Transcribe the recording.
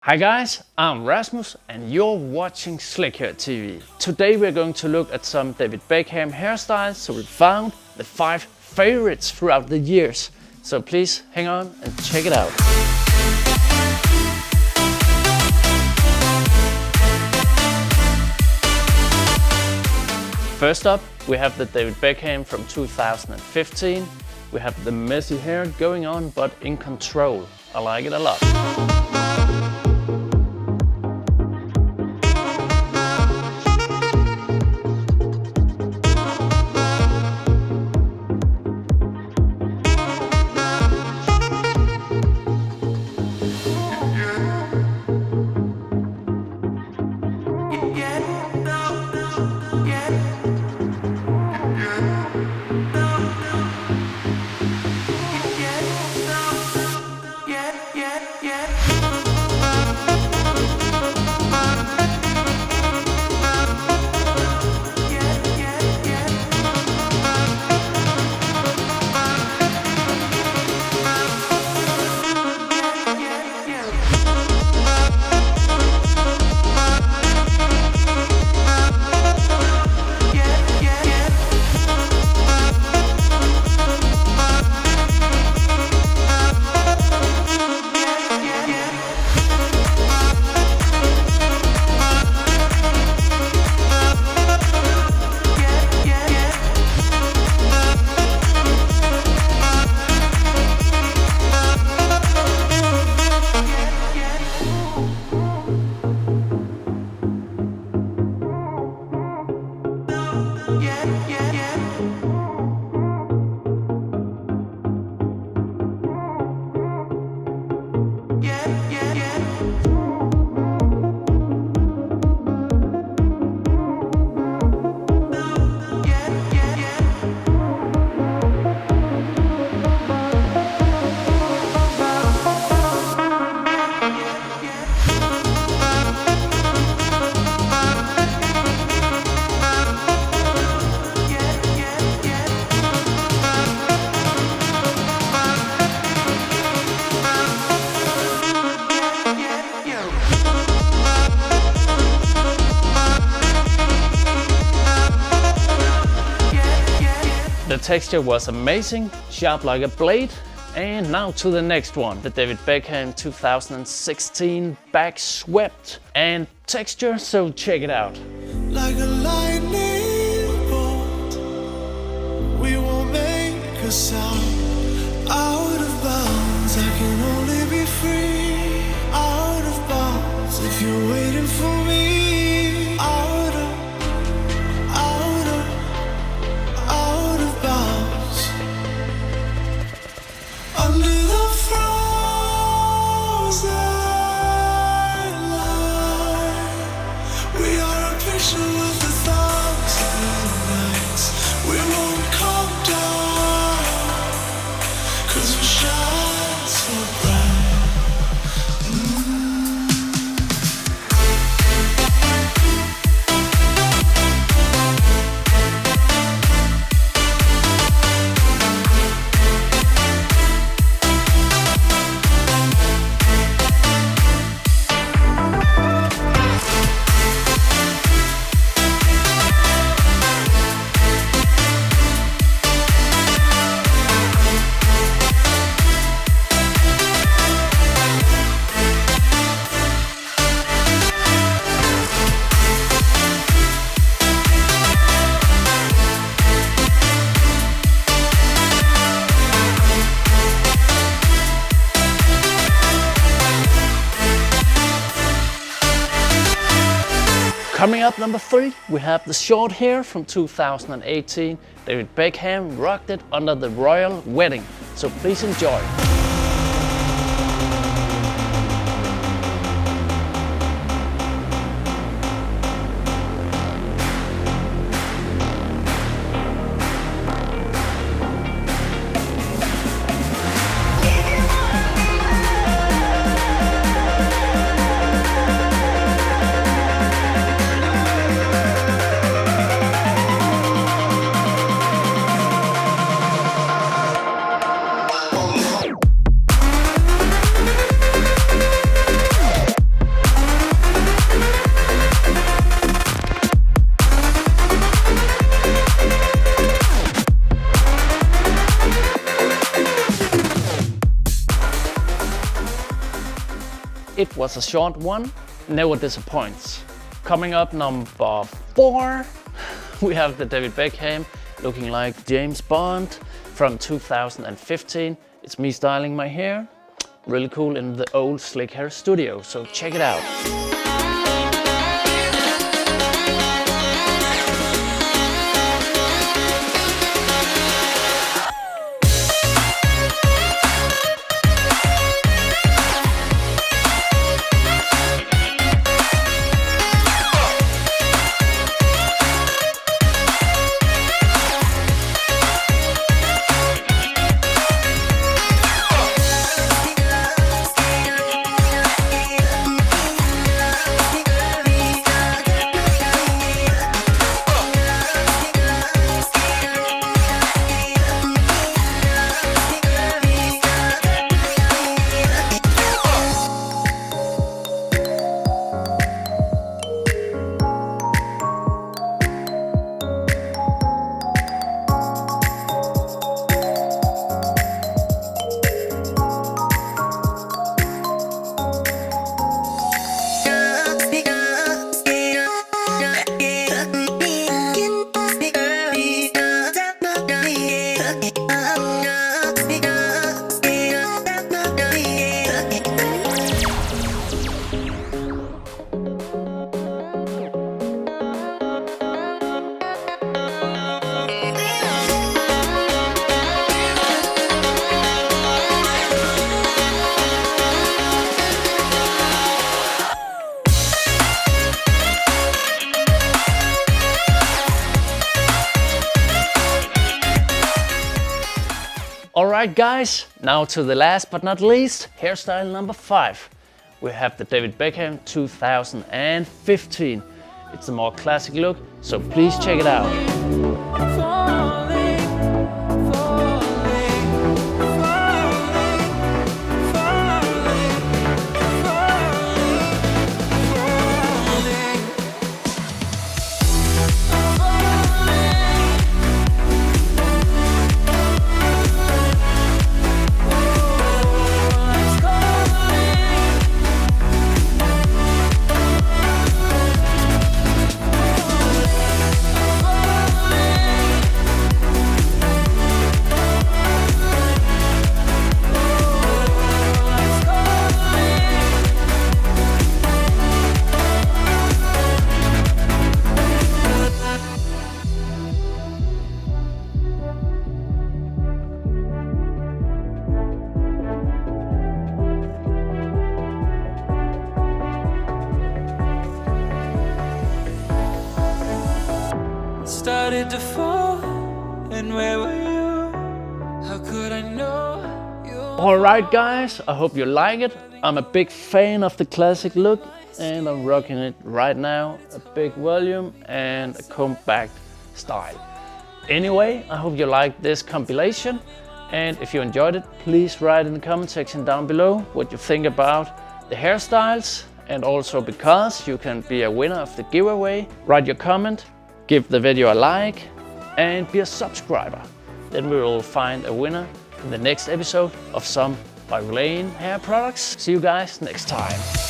Hi guys, I'm Rasmus and you're watching Slikhaar TV. Today we're going to look at some David Beckham hairstyles, so we found the 5 favorites throughout the years. So please hang on and check it out. First up, we have the David Beckham from 2015. We have the messy hair going on but in control. I like it a lot. The texture was amazing, sharp like a blade. And now to the next one, the David Beckham 2016 back swept and texture, so check it out. Like a lightning bolt, we won't make a sound. Out of bounds, I can only be free. Out of bounds, if you're waiting for me. Coming up number 3, we have the short hair from 2018. David Beckham rocked it under the royal wedding, so please enjoy. it was a short one, never disappoints. Coming up, number 4, we have the David Beckham looking like James Bond from 2015. It's me styling my hair, really cool, in the old Slikhaar studio, so check it out. Alright guys, now to the last but not least, hairstyle number 5. We have the David Beckham 2015. It's a more classic look, so please check it out. Started to fall, and where were you? How could I know you? Alright guys, I hope you like it. I'm a big fan of the classic look and I'm rocking it right now. A big volume and a combed back style. Anyway, I hope you liked this compilation, and if you enjoyed it, please write in the comment section down below what you think about the hairstyles, and also because you can be a winner of the giveaway. Write your comment, give the video a like and be a subscriber. Then we will find a winner in the next episode of some by Vilain hair products. See you guys next time.